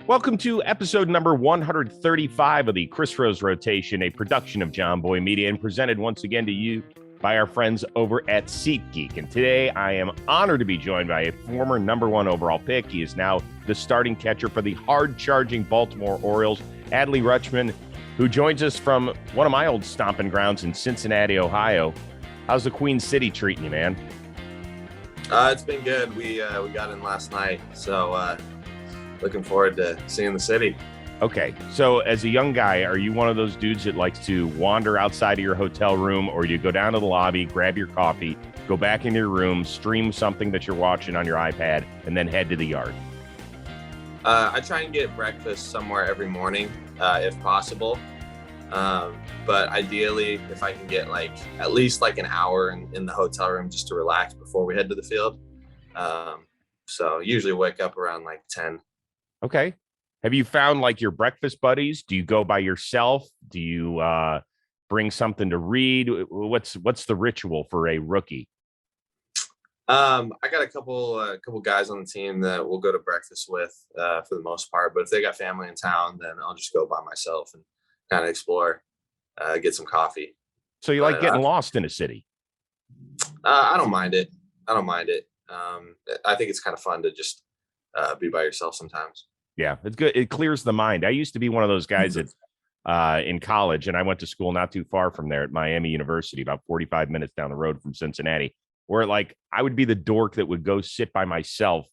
Welcome to episode number 135 of the Chris Rose Rotation, a production of John Boy Media and presented once again to you by our friends over at SeatGeek. And today I am honored to be joined by a former number one overall pick. He is now the starting catcher for the hard-charging Baltimore Orioles, Adley Rutschman, who joins us from one of my old stomping grounds in Cincinnati, Ohio. How's the Queen City treating you, man? It's been good. We got in last night, so looking forward to seeing the city. Okay, so as a young guy, are you one of those dudes that likes to wander outside of your hotel room, or you go down to the lobby, grab your coffee, go back into your room, stream something that you're watching on your iPad, and then head to the yard? I try and get breakfast somewhere every morning, if possible. But ideally, if I can get at least an hour in the hotel room just to relax before we head to the field. So usually wake up around 10. Okay. Have you found your breakfast buddies? Do you go by yourself? Do you bring something to read? What's the ritual for a rookie? I got a couple guys on the team that we'll go to breakfast with for the most part. But if they got family in town, then I'll just go by myself and kind of explore, get some coffee. So you like getting lost in a city? I don't mind it. I think it's kind of fun to just be by yourself sometimes. Yeah, it's good. It clears the mind. I used to be one of those guys that in college, and I went to school not too far from there at Miami University, about 45 minutes down the road from Cincinnati, where I would be the dork that would go sit by myself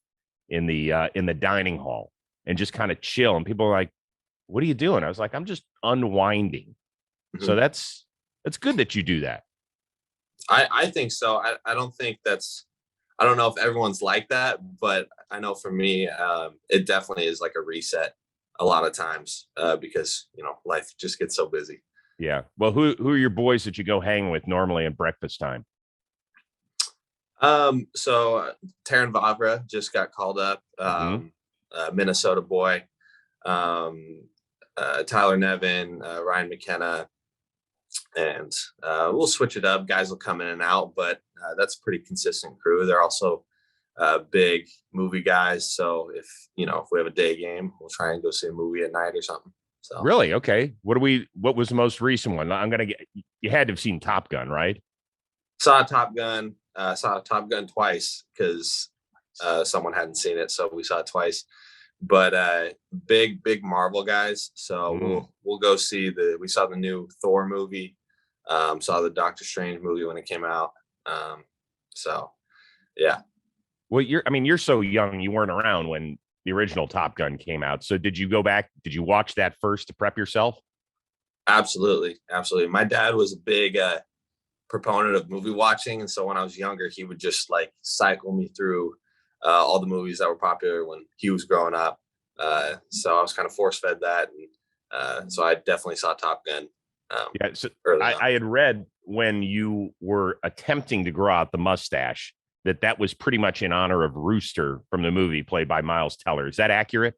in the dining hall and just kind of chill. And people were like, "What are you doing?" I was like, "I'm just unwinding." Mm-hmm. So that's good that you do that. I think so. I don't think I don't know if everyone's like that, but I know for me, it definitely is like a reset a lot of times because, life just gets so busy. Yeah. Well, who are your boys that you go hang with normally at breakfast time? So Taron Vavra just got called up, Minnesota boy, Tyler Nevin, Ryan McKenna, and we'll switch it up. Guys will come in and out, but that's a pretty consistent crew. They're also big movie guys, so if we have a day game, we'll try and go see a movie at night or something. So really, okay. What was the most recent one? You had to have seen Top Gun, right? Saw Top Gun twice because someone hadn't seen it, so we saw it twice. But big Marvel guys, so we'll go see we saw the new Thor movie, saw the Doctor Strange movie when it came out. So yeah. Well, you're so young, you weren't around when the original Top Gun came out. So did you go back? Did you watch that first to prep yourself? Absolutely. My dad was a big proponent of movie watching, and so when I was younger, he would just cycle me through all the movies that were popular when he was growing up. So I was kind of force fed that. And so I definitely saw Top Gun. So I had read when you were attempting to grow out the mustache that was pretty much in honor of Rooster from the movie played by Miles Teller. Is that accurate?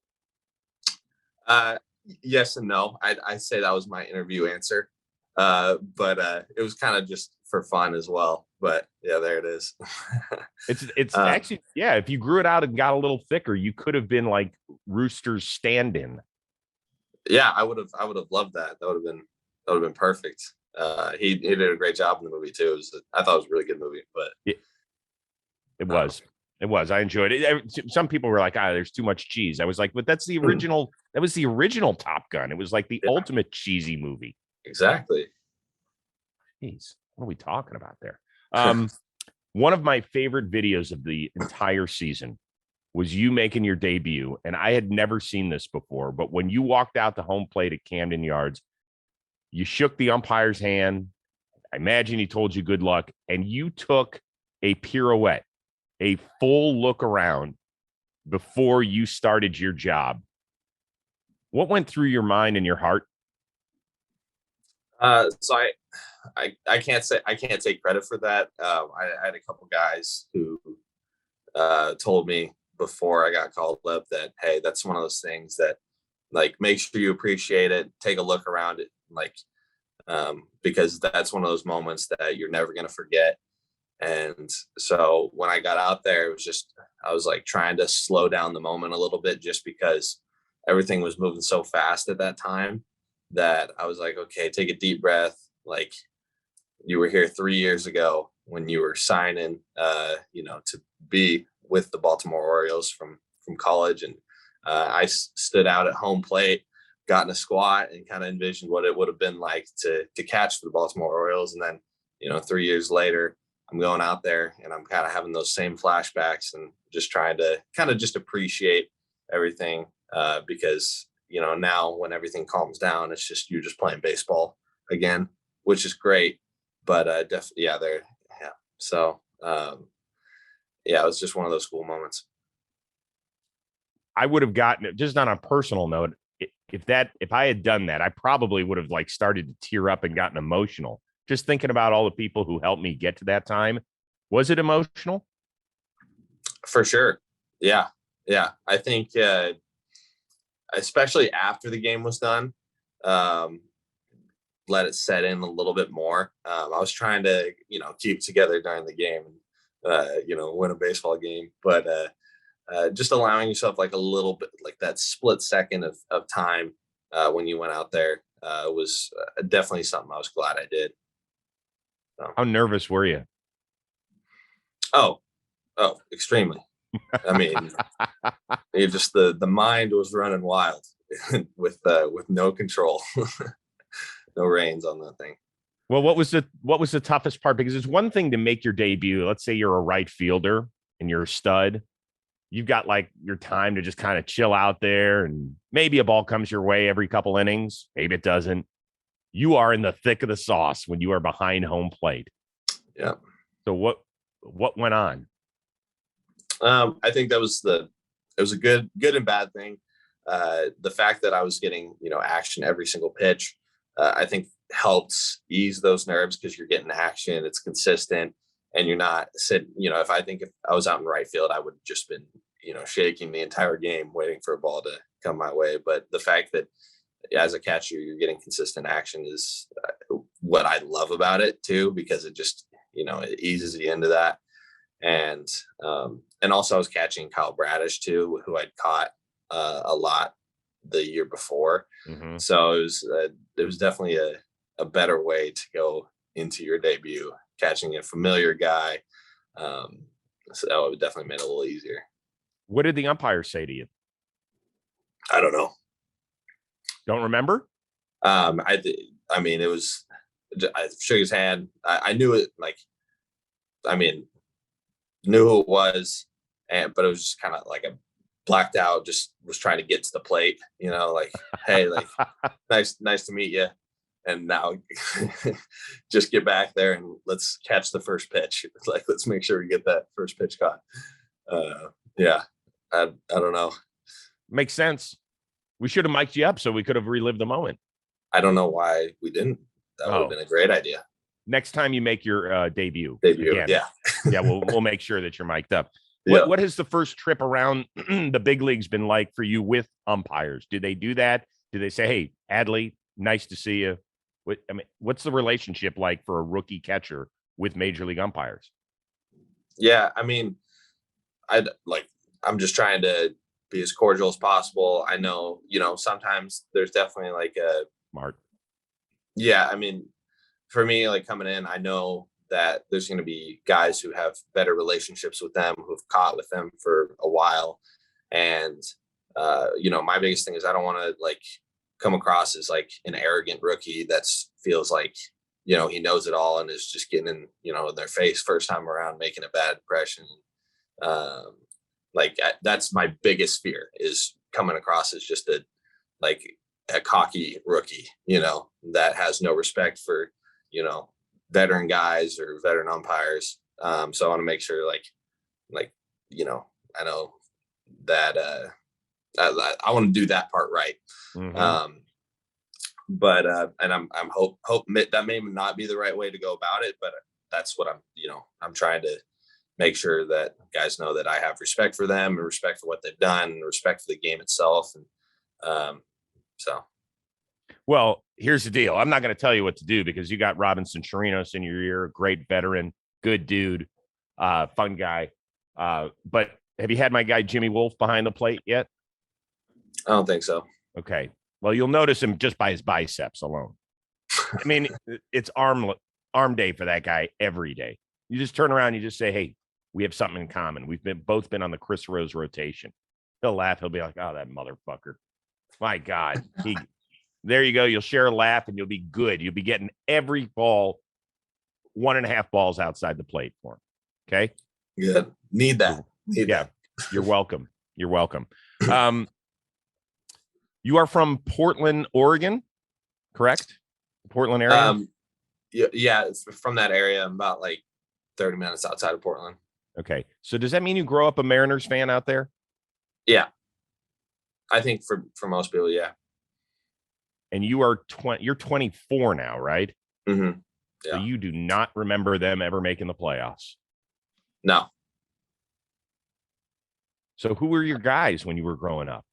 Yes and no. I say that was my interview answer. But it was kind of just for fun as well. But yeah, there it is. It's actually, yeah, if you grew it out and got a little thicker, you could have been like Rooster's stand-in. Yeah, I would have loved that. That would have been perfect. He did a great job in the movie too. I thought it was a really good movie, but it was. I enjoyed it. Some people were like, there's too much cheese. I was like, but that's the original. That was the original Top Gun. It was like the ultimate cheesy movie. Exactly. Jeez, what are we talking about there? One of my favorite videos of the entire season was you making your debut, and I had never seen this before, but when you walked out to home plate at Camden Yards, you shook the umpire's hand. I imagine he told you good luck, and you took a pirouette, a full look around before you started your job. What went through your mind and your heart? So I can't take credit for that. I had a couple guys who told me before I got called up that, hey, that's one of those things that make sure you appreciate it, take a look around it, because that's one of those moments that you're never going to forget. And so when I got out there, it was just, I was trying to slow down the moment a little bit, just because everything was moving so fast at that time that I was like, okay, take a deep breath. Like, you were here 3 years ago when you were signing, to be with the Baltimore Orioles from college. And I stood out at home plate, got in a squat, and kind of envisioned what it would have been like to catch for the Baltimore Orioles. And then, 3 years later, I'm going out there and I'm kind of having those same flashbacks and just trying to kind of just appreciate everything, because, now when everything calms down, it's just, you're just playing baseball again, which is great. But definitely, yeah, there, yeah. So, yeah, it was just one of those cool moments. I would have gotten it just on a personal note. If I had done that, I probably would have like started to tear up and gotten emotional. Just thinking about all the people who helped me get to that time. Was it emotional? For sure. Yeah. Yeah. I think, especially after the game was done, let it set in a little bit more. I was trying to, keep together during the game and, win a baseball game, but just allowing yourself like a little bit, like that split second of time when you went out there was definitely something I was glad I did. So. How nervous were you? Oh, extremely. I mean, it just the mind was running wild with no control. No reins on that thing. Well, what was the toughest part? Because it's one thing to make your debut. Let's say you're a right fielder and you're a stud. You've got like your time to just kind of chill out there, and maybe a ball comes your way every couple innings. Maybe it doesn't. You are in the thick of the sauce when you are behind home plate. Yeah. So what went on? I think it was a good and bad thing. The fact that I was getting, action every single pitch, I think helps ease those nerves because you're getting action. It's consistent and you're not sitting, if I was out in right field, I would have just been, shaking the entire game waiting for a ball to come my way. But the fact that as a catcher, you're getting consistent action is what I love about it too, because it just, it eases you into that. And also I was catching Kyle Bradish too, who I'd caught a lot the year before. Mm-hmm. So it was definitely a better way to go into your debut, catching a familiar guy. So it definitely made it a little easier. What did the umpire say to you? I don't know. Don't remember? I mean, it was, I shook his hand. I knew it, knew who it was, but it was just kind of like a blacked out, just was trying to get to the plate, hey, like, nice to meet you. And now just get back there and let's catch the first pitch. Like, let's make sure we get that first pitch caught. Yeah, I don't know. Makes sense. We should have mic'd you up so we could have relived the moment. I don't know why we didn't. That would have been a great idea. Next time you make your debut again, yeah. Yeah, we'll make sure that you're mic'd up. Yeah. What has the first trip around the big leagues been like for you with umpires? Did they do that? Did they say, "Hey, Adley, nice to see you"? What's the relationship like for a rookie catcher with major league umpires? Yeah, I mean, I'm just trying to be as cordial as possible. I know, sometimes there's definitely like a Smart. Yeah, I mean, for me, like coming in, I know that there's going to be guys who have better relationships with them, who've caught with them for a while. And, my biggest thing is I don't want to like come across as like an arrogant rookie that feels like, he knows it all and is just getting in their face first time around, making a bad impression. That's my biggest fear, is coming across as just a cocky rookie, that has no respect for, veteran guys or veteran umpires. So I want to make sure I know that I want to do that part right. Mm-hmm. But and I'm hope that may not be the right way to go about it, but that's what I'm trying to make sure that guys know that I have respect for them and respect for what they've done and respect for the game itself. And so. Well, here's the deal. I'm not going to tell you what to do because you got Robinson Chirinos in your ear, great veteran, good dude, fun guy. But have you had my guy Jimmy Wolf behind the plate yet? I don't think so. Okay. Well, you'll notice him just by his biceps alone. I mean, it's arm day for that guy every day. You just turn around, you just say, hey, we have something in common. We've both been on the Chris Rose rotation. He'll laugh. He'll be like, oh, that motherfucker. My God. There you go. You'll share a laugh and you'll be good. You'll be getting every ball, 1.5 balls outside the plate for him. Okay. Good. Need that. You're welcome. You're welcome. You are from Portland, Oregon, correct? Portland area? Yeah, it's from that area. I'm about like 30 minutes outside of Portland. Okay. So does that mean you grow up a Mariners fan out there? Yeah. I think for most people, yeah. And you are you're 24 now, right? Mm-hmm. Yeah. So you do not remember them ever making the playoffs? No. So who were your guys when you were growing up?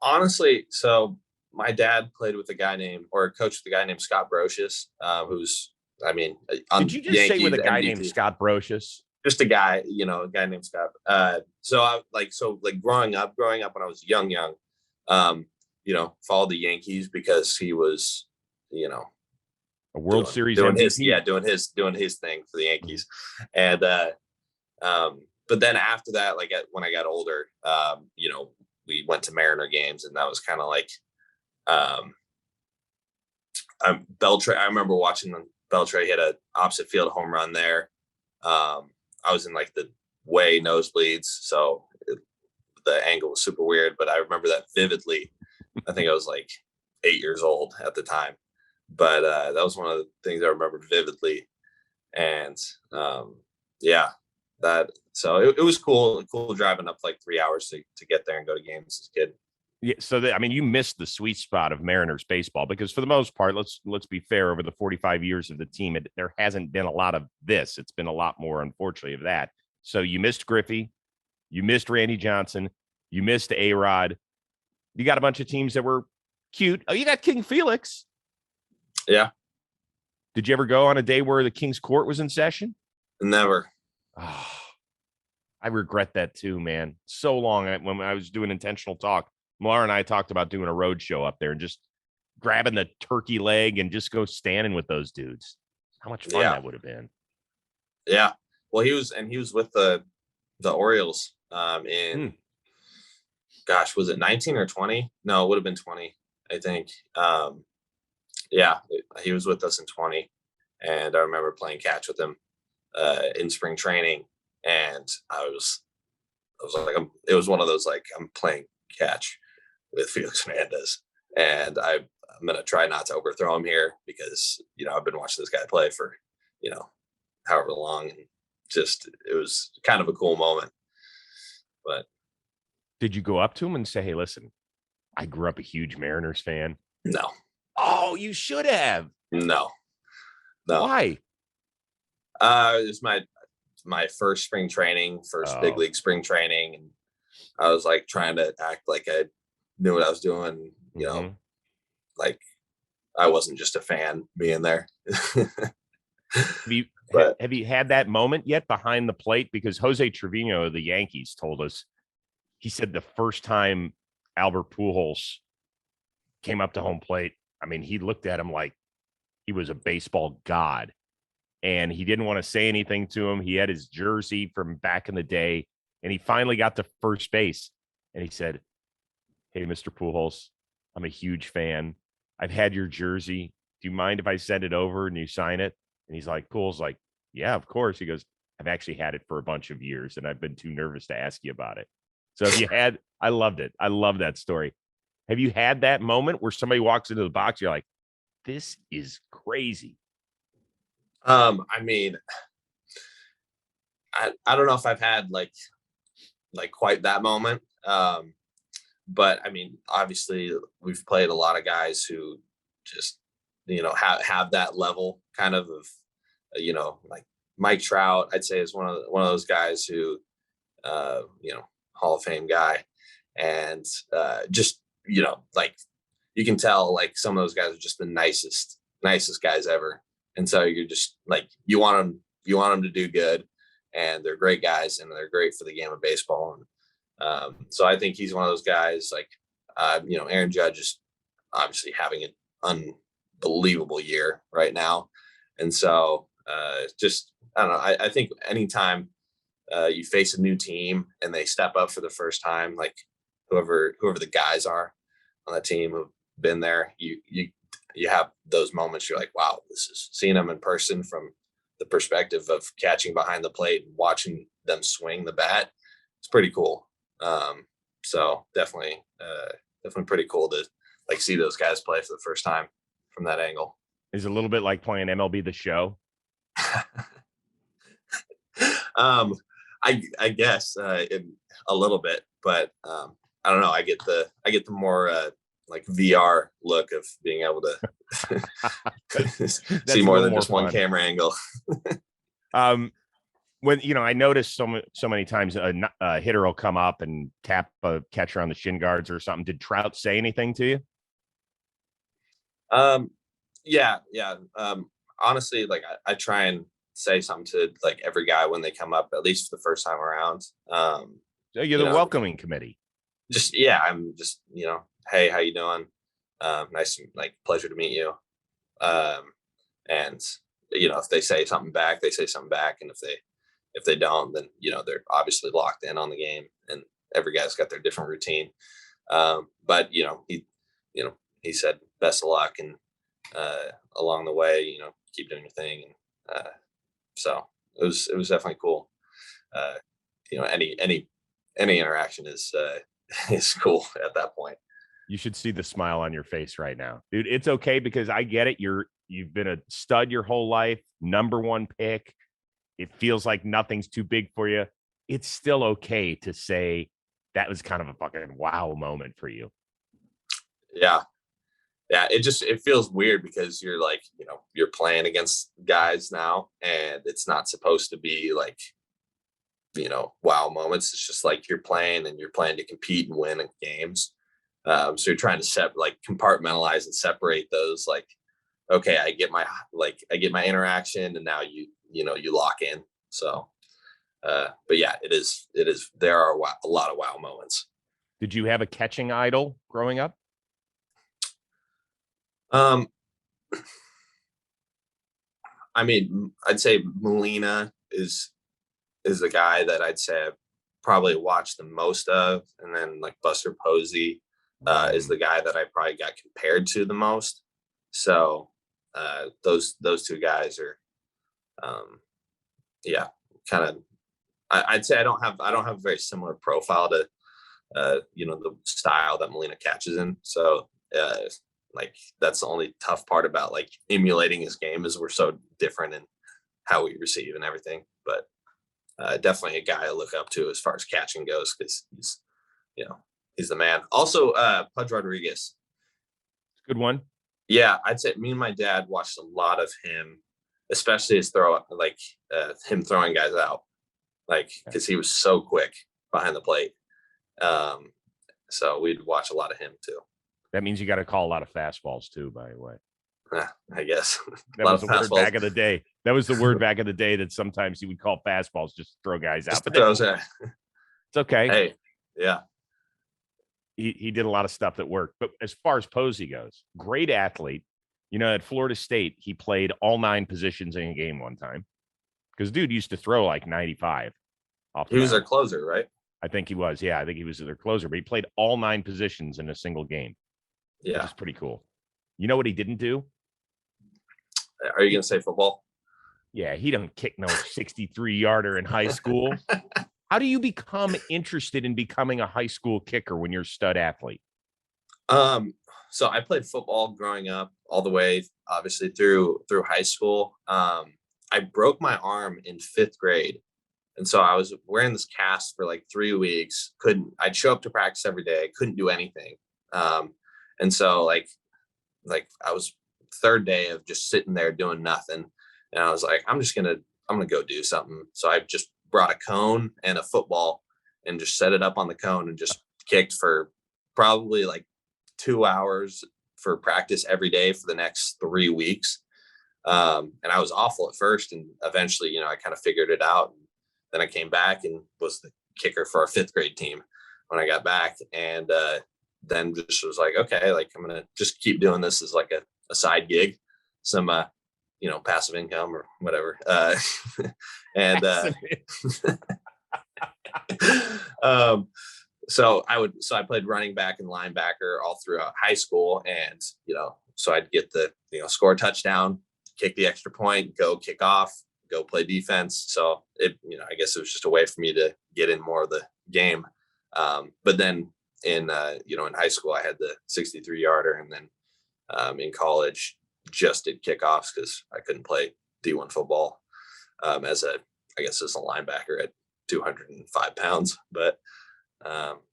Honestly, so my dad played with coached with a guy named Scott Brocious, who's, I mean, did you just say with a guy named Scott Brocious? Just a guy, a guy named Scott. So growing up when I was young, followed the Yankees because he was, a World Series doing MVP. doing his thing for the Yankees. And but then after that, when I got older, we went to Mariner games, and that was kind of like Beltray. I remember watching Beltray hit a opposite field home run there. I was in like the way nosebleeds, so the angle was super weird, but I remember that vividly. I think I was like 8 years old at the time, but that was one of the things I remembered vividly. And so it was cool driving up like 3 hours to get there and go to games as a kid. Yeah, so you missed the sweet spot of Mariners baseball, because for the most part, let's be fair, over the 45 years of the team, there hasn't been a lot of this. It's been a lot more, unfortunately, of that. So you missed Griffey, you missed Randy Johnson, you missed A-Rod. You got a bunch of teams that were cute. Oh, you got King Felix. Yeah. Did you ever go on a day where the King's Court was in session? Never. Oh, I regret that too, man. So long. When I was doing Intentional Talk, Mara and I talked about doing a road show up there and just grabbing the turkey leg and just go standing with those dudes. How much fun that would have been. Yeah. Well, he was with the Orioles gosh, was it 19 or 20? No, it would have been 20, I think. He was with us in 20, and I remember playing catch with him in spring training, and I was like, it was one of those, like, I'm playing catch with Felix Hernandez, and I'm going to try not to overthrow him here because, I've been watching this guy play for, however long, and just, it was kind of a cool moment. But did you go up to him and say, hey, listen, I grew up a huge Mariners fan? No. Oh, you should have. No. Why? It was my first spring training, big league spring training, and I was like trying to act like I knew what I was doing, like I wasn't just a fan being there. Have you had that moment yet behind the plate? Because Jose Trevino of the Yankees told us, he said the first time Albert Pujols came up to home plate, I mean, he looked at him like he was a baseball god, and he didn't want to say anything to him. He had his jersey from back in the day, and he finally got to first base, and he said, hey, Mr. Pujols, I'm a huge fan. I've had your jersey. Do you mind if I send it over and you sign it? And he's like, Pujols, like, yeah, of course. He goes, I've actually had it for a bunch of years, and I've been too nervous to ask you about it. So if you had, I loved it. I love that story. Have you had that moment where somebody walks into the box, you're like, this is crazy? I mean, I don't know if I've had like quite that moment. But I mean, obviously we've played a lot of guys who just, have that level kind of, like Mike Trout, I'd say, is one of those guys who, Hall of Fame guy. And just, like you can tell, like some of those guys are just the nicest guys ever. And so you're just like, you want them to do good, and they're great guys, and they're great for the game of baseball. So I think he's one of those guys like, Aaron Judge is obviously having an unbelievable year right now. And so just, I don't know. I think anytime you face a new team and they step up for the first time, like whoever the guys are on the team who've been there, you have those moments. You're like, wow, this is seeing them in person from the perspective of catching behind the plate and watching them swing the bat. It's pretty cool. So definitely pretty cool to like see those guys play for the first time from that angle. Is it a little bit like playing MLB The Show? I guess in a little bit, but I don't know. I get the more like VR look of being able to see more than just one camera angle. When I noticed so many times a hitter will come up and tap a catcher on the shin guards or something. Did Trout say anything to you? Yeah. Honestly, like I try and say something to like every guy when they come up, at least the first time around. So you're the welcoming committee. I'm just, hey, how you doing? Nice, like pleasure to meet you. And if they say something back, they say something back. And if they don't, then, they're obviously locked in on the game and every guy's got their different routine. But he said, best of luck. And, along the way, keep doing your thing. And, so it was definitely cool. Any interaction is cool at that point. You should see the smile on your face right now, dude. It's okay because I get it. You've been a stud your whole life, number one pick. It feels like nothing's too big for you. It's still okay to say that was kind of a fucking wow moment for you. Yeah. It feels weird because you're like, you're playing against guys now and it's not supposed to be like, wow moments. It's just like you're playing to compete and win in games. So you're trying to compartmentalize and separate those. Like, okay, I get my interaction and now you lock in. So, but yeah, it is. There are a lot of wow moments. Did you have a catching idol growing up? I mean, I'd say Molina is the guy that I'd say I've probably watched the most of, and then like Buster Posey is the guy that I probably got compared to the most. So those two guys are, kind of. I'd say I don't have a very similar profile to, the style that Molina catches in. So like that's the only tough part about like emulating his game is we're so different in how we receive and everything. But definitely a guy I look up to as far as catching goes because he's the man. Also, Pudge Rodriguez. Good one. Yeah, I'd say me and my dad watched a lot of him, especially his him throwing guys out, like because he was so quick behind the plate. So we'd watch a lot of him too. That means you got to call a lot of fastballs too, by the way. I guess. That was the word back in the day. That was the word back in the day that sometimes you would call fastballs, just throw guys out. But it's okay. Hey, yeah. He did a lot of stuff that worked. But as far as Posey goes, great athlete. At Florida State, he played all 9 positions in a game one time. Because dude used to throw like 95. He was their closer, right? I think he was. Yeah, I think he was their closer. But he played all 9 positions in a single game. Yeah. Which is pretty cool. You know what he didn't do? Are you going to say football? Yeah, he don't kick no 63-yarder in high school. How do you become interested in becoming a high school kicker when you're a stud athlete? So I played football growing up all the way, obviously through high school. I broke my arm in 5th grade. And so I was wearing this cast for like 3 weeks. I'd show up to practice every day. I couldn't do anything. And so like I was 3rd day of just sitting there doing nothing. And I was like, I'm going to go do something. So I just brought a cone and a football and just set it up on the cone and just kicked for probably like 2 hours for practice every day for the next 3 weeks. And I was awful at first. And eventually, I kind of figured it out. And then I came back and was the kicker for our 5th grade team. when I got back, and then just was like, okay, like I'm gonna just keep doing this as like a side gig, some passive income or whatever. And so I played running back and linebacker all throughout high school, and so I'd get the score a touchdown, kick the extra point, go kick off, go play defense. So I guess it was just a way for me to get in more of the game. But then in high school I had the 63-yarder, and then in college just did kickoffs because I couldn't play D1 football as a linebacker at 205 pounds. But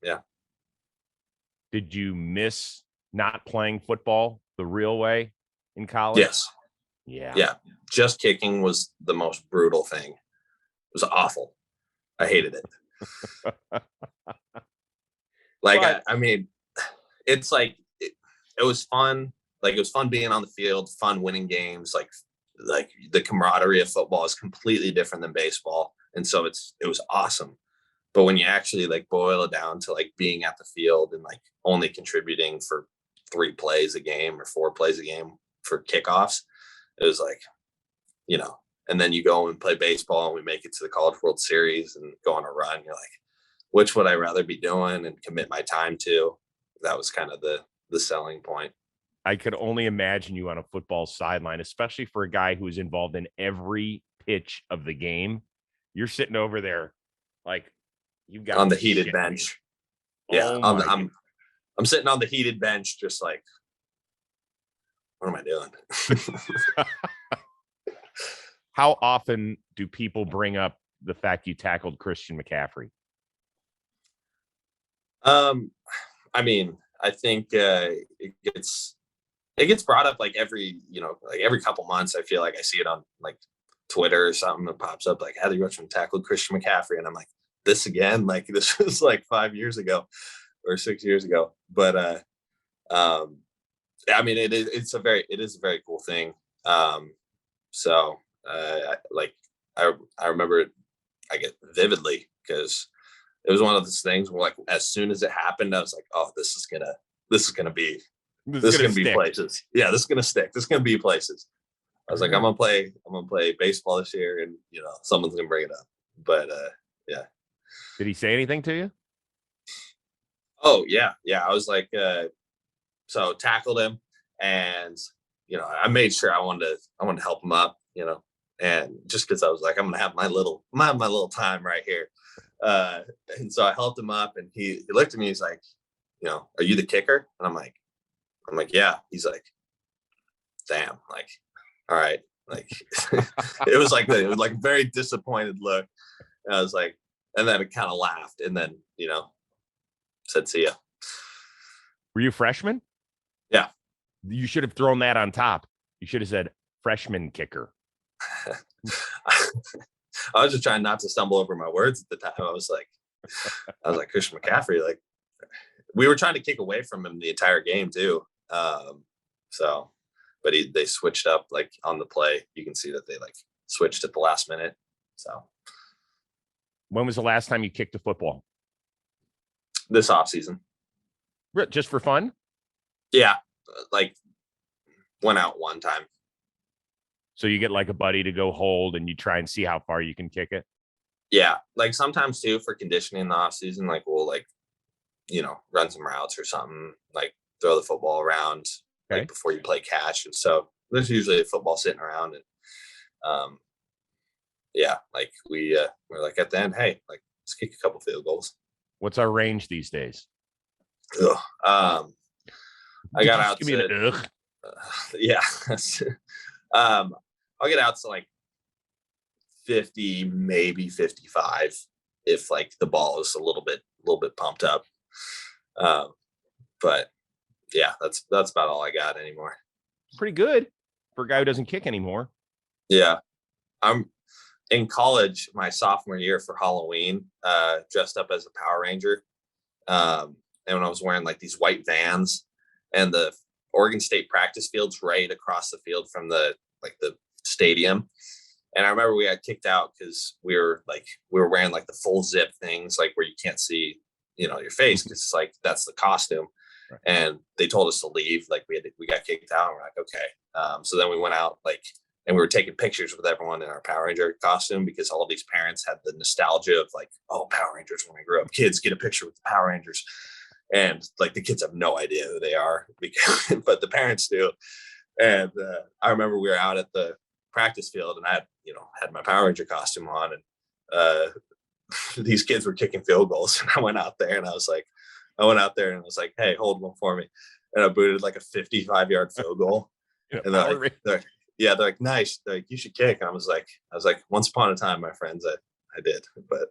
yeah. Did you miss not playing football the real way in college? Yes. Yeah. Just kicking was the most brutal thing. It was awful. I hated it. I mean, it's like, it was fun. Like, it was fun being on the field, fun winning games. Like the camaraderie of football is completely different than baseball. And so it was awesome. But when you actually like boil it down to like being at the field and like only contributing for 3 plays a game or 4 plays a game for kickoffs, it was like, and then you go and play baseball and we make it to the College World Series and go on a run. You're like, which would I rather be doing and commit my time to? That was kind of the selling point. I could only imagine you on a football sideline, especially for a guy who is involved in every pitch of the game. You're sitting over there like you've got on the heated bench. Yeah. Oh I'm sitting on the heated bench, just like, what am I doing? How often do people bring up the fact you tackled Christian McCaffrey? I mean, I think it gets brought up like every couple months. I feel like I see it on like Twitter or something that pops up like Adley Rutschman tackled Christian McCaffrey, and I'm like, this again? Like, this was like 5 years ago or 6 years ago. But I mean, it is a very cool thing. I remember it, I get vividly, because it was one of those things where like as soon as it happened, I was like, oh, this is gonna be places. Yeah, this is gonna stick. This is gonna be places. I was like, I'm gonna play baseball this year, and someone's gonna bring it up. But yeah. Did he say anything to you? Oh yeah. I was like, so tackled him, and I made sure I wanted to help him up, and just because I was like, I'm gonna have my little time right here. And so I helped him up, and he looked at me. He's like, are you the kicker? And I'm like, yeah. He's like, damn, like, all right. Like, it was like a very disappointed look. And I was like, and then it kind of laughed, and then, said, see ya. Were you a freshman? Yeah. You should have thrown that on top. You should have said freshman kicker. I was just trying not to stumble over my words at the time. I was like Christian McCaffrey. Like, we were trying to kick away from him the entire game too. But they switched up like on the play. You can see that they like switched at the last minute. So, when was the last time you kicked a football? This off season. Just for fun? Yeah, like went out one time. So you get like a buddy to go hold, and you try and see how far you can kick it? Yeah, like sometimes too for conditioning in the off season, like we'll like, run some routes or something, like throw the football around like before you play catch. And so there's usually a football sitting around, and yeah, like we're like at the end, hey, like let's kick a couple field goals. What's our range these days? I got out to yeah. I'll get out to like 50, maybe 55 if like the ball is a little bit pumped up. But yeah, that's about all I got anymore. Pretty good for a guy who doesn't kick anymore. Yeah. I'm in college my sophomore year for Halloween, dressed up as a Power Ranger. And when I was wearing like these white Vans, and the Oregon State practice field's right across the field from the stadium. And I remember we got kicked out because we were wearing like the full zip things, like where you can't see, your face. It's like, that's the costume. Right. And they told us to leave. Like we got kicked out. And we're like, okay. So then we went out and we were taking pictures with everyone in our Power Ranger costume, because all these parents had the nostalgia of like, oh, Power Rangers, when I grew up, kids get a picture with the Power Rangers. And like the kids have no idea who they are, but the parents do. And I remember we were out at the practice field, and I had my Power Ranger costume on, and these kids were kicking field goals. And I went out there and I was like, hey, hold one for me. And I booted like a 55-yard field goal. And they're like, nice. They're like, you should kick. And I was like, once upon a time, my friends, I did. But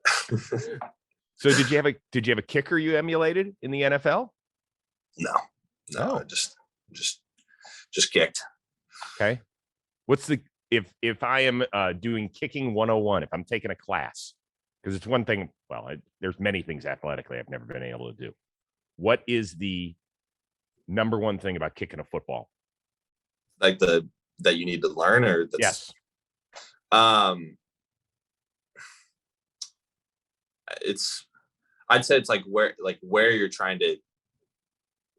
so did you have a kicker you emulated in the NFL? No, I just kicked. Okay. What's if I am doing kicking 101, if I'm taking a class, because it's one thing, there's many things athletically I've never been able to do. What is the number one thing about kicking a football? Like that you need to learn, or yes. I'd say it's like where you're trying to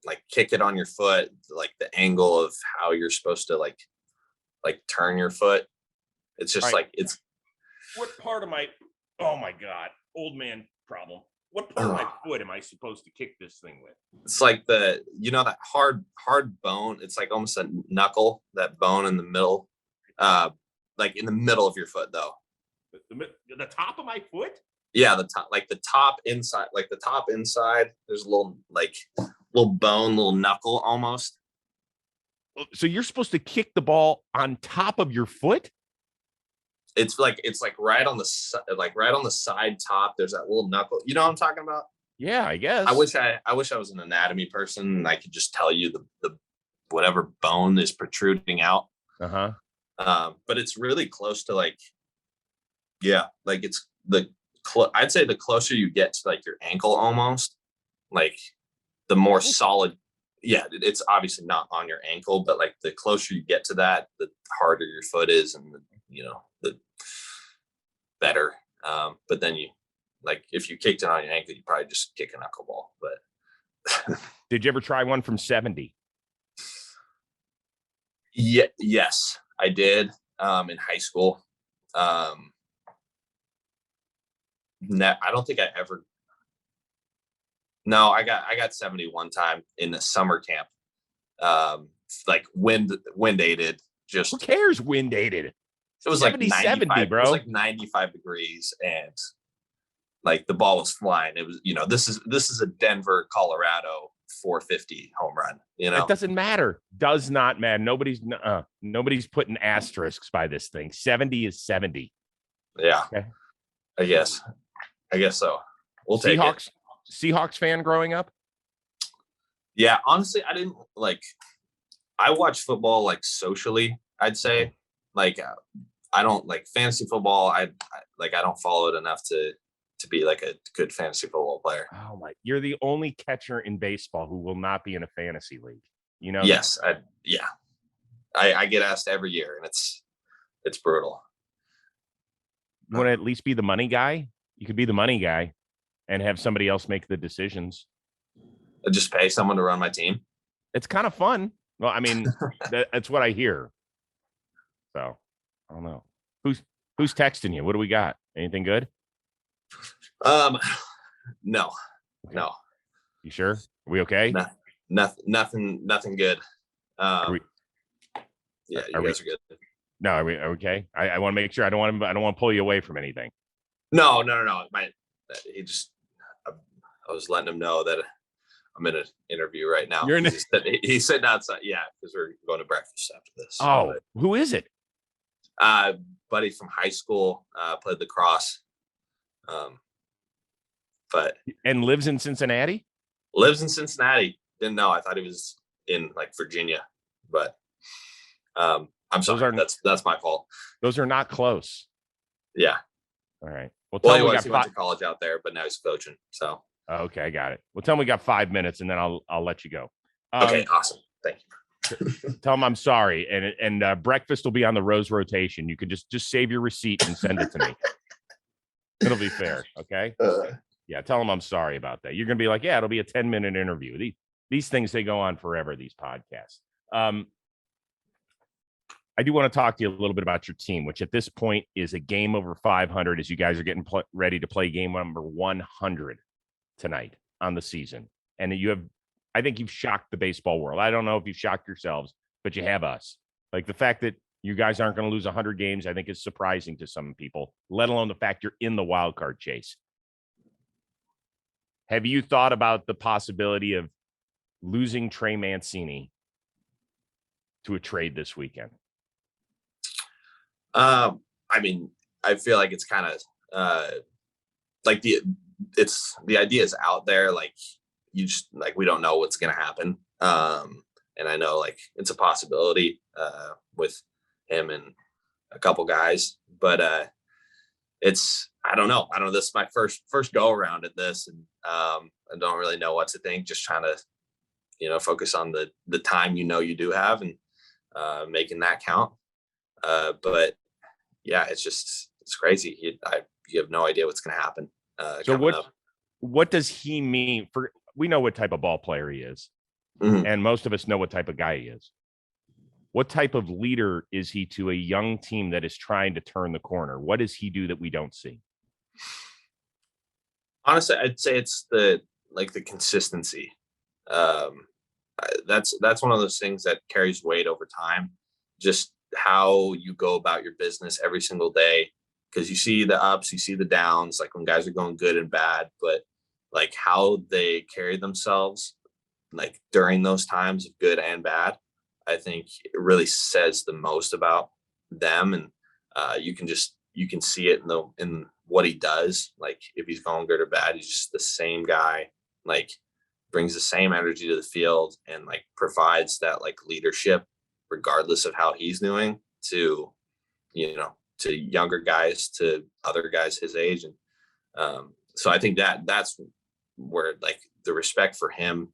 like kick it on your foot, like the angle of how you're supposed to like turn your foot. It's just like, it's what part of oh my God, old man problem. What part of my foot am I supposed to kick this thing with? It's like that hard bone. It's like almost a knuckle, that bone in the middle, like in the middle of your foot though. The top of my foot? Yeah, the top inside. There's a little bone, little knuckle almost. So you're supposed to kick the ball on top of your foot? It's like right on the side top. There's that little knuckle. You know what I'm talking about? Yeah, I guess. I wish I was an anatomy person and I could just tell you the whatever bone is protruding out. Uh-huh. But it's really close to it's I'd say the closer you get to like your ankle, almost like the more solid. Yeah, it's obviously not on your ankle, but like the closer you get to that, the harder your foot is, and the better. But then if you kicked it on your ankle, you probably just kick a knuckleball. But did you ever try one from 70? Yeah, yes, I did. In high school. I don't think I ever. No, I got 70 one time in the summer camp. Like wind aided. Just who cares? Wind aided. It was 70, like 95, 70, bro. It was like 95 degrees, and like the ball was flying. It was, this is a Denver, Colorado 450 home run. It doesn't matter. Does not matter. Nobody's putting asterisks by this thing. 70 is 70. Yeah. Okay. I guess so. We'll take it. Seahawks fan growing up? Yeah, honestly, I watch football like socially, I'd say. Like I don't like fantasy football. I don't follow it enough to be like a good fantasy football player. Oh my! You're the only catcher in baseball who will not be in a fantasy league. Yes, I get asked every year, and it's brutal. You want to at least be the money guy? You could be the money guy and have somebody else make the decisions. I just pay someone to run my team. It's kind of fun. Well, I mean, that's what I hear. So I don't know. Who's texting you? What do we got? Anything good? No. Okay. No. You sure? Are we okay? Nothing good. Yeah, you guys are good. No, are we okay? I want to make sure. I don't want to pull you away from anything. No. I was letting him know that I'm in an interview right now. He's sitting outside. Yeah, because we're going to breakfast after this. Oh, who is it? Buddy from high school, played lacrosse. But lives in Cincinnati. Didn't know. I thought he was in like Virginia, but I'm sorry. That's my fault. Those are not close. Yeah. All right. Well, he went to college out there, but now he's coaching. So. Okay, I got it. Well, tell him we got 5 minutes, and then I'll let you go. Okay, awesome. Thank you. Tell him I'm sorry, and breakfast will be on the Rose rotation. You can just save your receipt and send it to me. It'll be fair. Okay. Yeah, tell him I'm sorry about that. You're going to be like, yeah, it'll be a 10-minute interview. These things, they go on forever, these podcasts. I do want to talk to you a little bit about your team, which at this point is a game over 500 as you guys are getting ready to play game number 100 tonight on the season. And I think you've shocked the baseball world. I don't know if you've shocked yourselves, but you have us. Like the fact that you guys aren't going to lose 100 games, I think is surprising to some people, let alone the fact you're in the wild card chase. Have you thought about the possibility of losing Trey Mancini to a trade this weekend? I mean, I feel like it's kind of like the idea is out there. Like you just like, we don't know what's going to happen. And I know like it's a possibility with him and a couple guys, but I don't know. This is my first go around at this, and I don't really know what to think. Just trying to, focus on the time you do have and making that count. But yeah, it's crazy. You have no idea what's going to happen. So what does he mean we know what type of ball player he is, and most of us know what type of guy he is. What type of leader is he to a young team that is trying to turn the corner? What does he do that we don't see? Honestly, I'd say it's the consistency. That's one of those things that carries weight over time. Just how you go about your business every single day, because you see the ups, you see the downs, like when guys are going good and bad, but like how they carry themselves like during those times of good and bad, I think it really says the most about them. And you can see it in what he does. Like if he's going good or bad, he's just the same guy, like brings the same energy to the field and like provides that like leadership regardless of how he's doing to younger guys, to other guys his age. And so I think that's where like the respect for him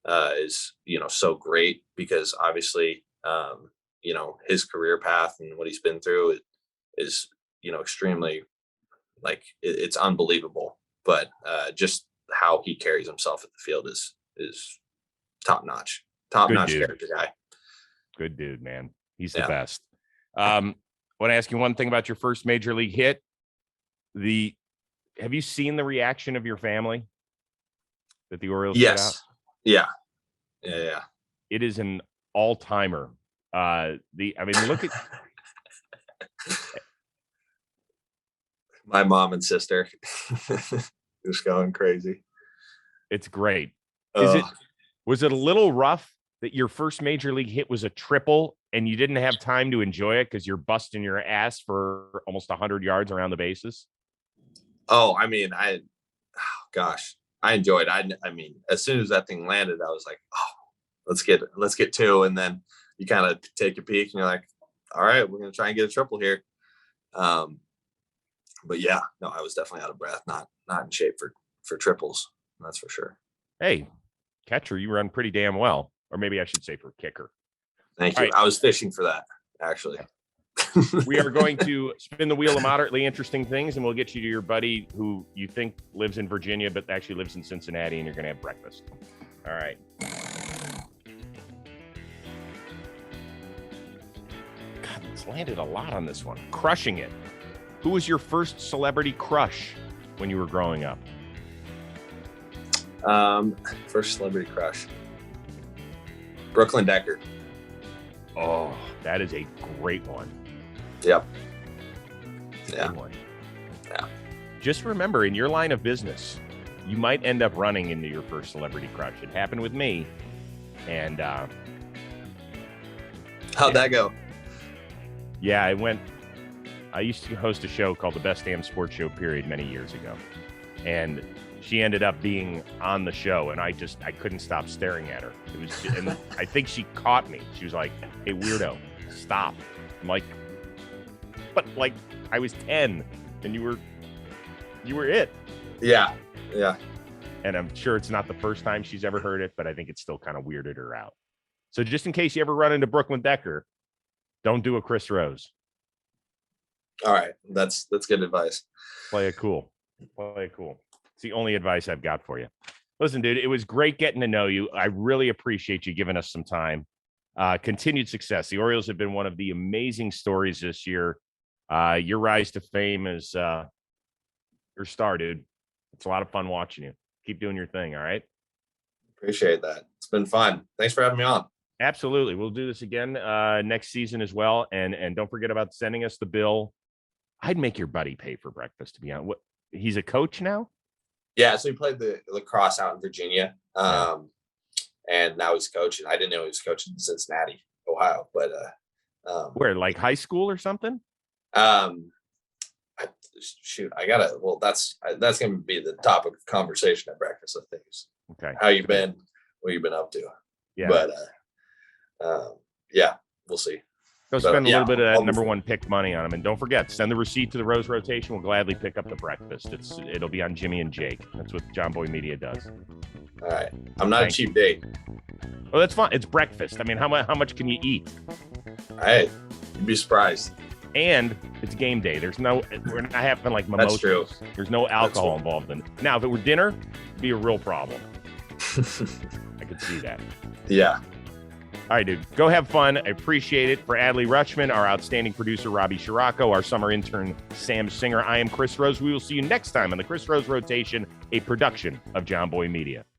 is, so great, because obviously, his career path and what he's been through is extremely, like it's unbelievable, but just how he carries himself at the field is top notch character guy. Good dude, man. He's the best. I want to ask you one thing about your first major league hit. Have you seen the reaction of your family that the Orioles put out? Yeah. It is an all-timer. Look at my mom and sister just going crazy. It's great. Was it a little rough that your first major league hit was a triple and you didn't have time to enjoy it because you're busting your ass for almost 100 yards around the bases? Oh, I mean, gosh, I enjoyed it. I mean, as soon as that thing landed, I was like, oh, let's get two. And then you kind of take a peek and you're like, all right, we're going to try and get a triple here. But yeah, no, I was definitely out of breath, not in shape for triples. That's for sure. Hey, catcher, you run pretty damn well. Or maybe I should say for kicker. Thank you. Right. I was fishing for that, actually. We are going to spin the wheel of moderately interesting things, and we'll get you to your buddy who you think lives in Virginia, but actually lives in Cincinnati, and you're going to have breakfast. All right. God, it's landed a lot on this one. Crushing it. Who was your first celebrity crush when you were growing up? First celebrity crush. Brooklyn Decker. Oh, that is a great one. Yep. Yeah. Yeah. Just remember, in your line of business, you might end up running into your first celebrity crush. It happened with me. And how'd that go? Yeah, I used to host a show called The Best Damn Sports Show, period, many years ago. And she ended up being on the show, and I couldn't stop staring at her. And I think she caught me. She was like, "Hey, weirdo, stop." I'm like, but like I was 10 and you were it. Yeah. And I'm sure it's not the first time she's ever heard it, but I think it's still kind of weirded her out. So just in case you ever run into Brooklyn Decker, don't do a Chris Rose. All right. That's good advice. Play it cool. It's the only advice I've got for you. Listen, dude, it was great getting to know you. I really appreciate you giving us some time. Continued success. The Orioles have been one of the amazing stories this year. Your rise to fame is your star, dude. It's a lot of fun watching you. Keep doing your thing, all right? Appreciate that. It's been fun. Thanks for having me on. Absolutely. We'll do this again next season as well. And don't forget about sending us the bill. I'd make your buddy pay for breakfast, to be honest. What, he's a coach now? Yeah, so he played the lacrosse out in Virginia. And now he's coaching. I didn't know he was coaching in Cincinnati, Ohio, but where, like high school or something? Shoot, I gotta. Well, that's gonna be the topic of conversation at breakfast, I think. Okay, how you been? What you been up to? Yeah, but yeah, we'll see. Go spend a little bit of that number one pick money on him, and don't forget, send the receipt to the Rose Rotation. We'll gladly pick up the breakfast. It'll be on Jimmy and Jake. That's what John Boy Media does. All right, I'm not a cheap date. Oh, that's fine. It's breakfast. I mean, how much can you eat? Hey, you'd be surprised. And it's game day. We're not having like mimosas. That's true. There's no alcohol involved in it. Now, if it were dinner, it'd be a real problem. I could see that. Yeah. All right, dude. Go have fun. I appreciate it. For Adley Rutschman, our outstanding producer, Robbie Scirocco, our summer intern, Sam Singer, I am Chris Rose. We will see you next time on the Chris Rose Rotation, a production of John Boy Media.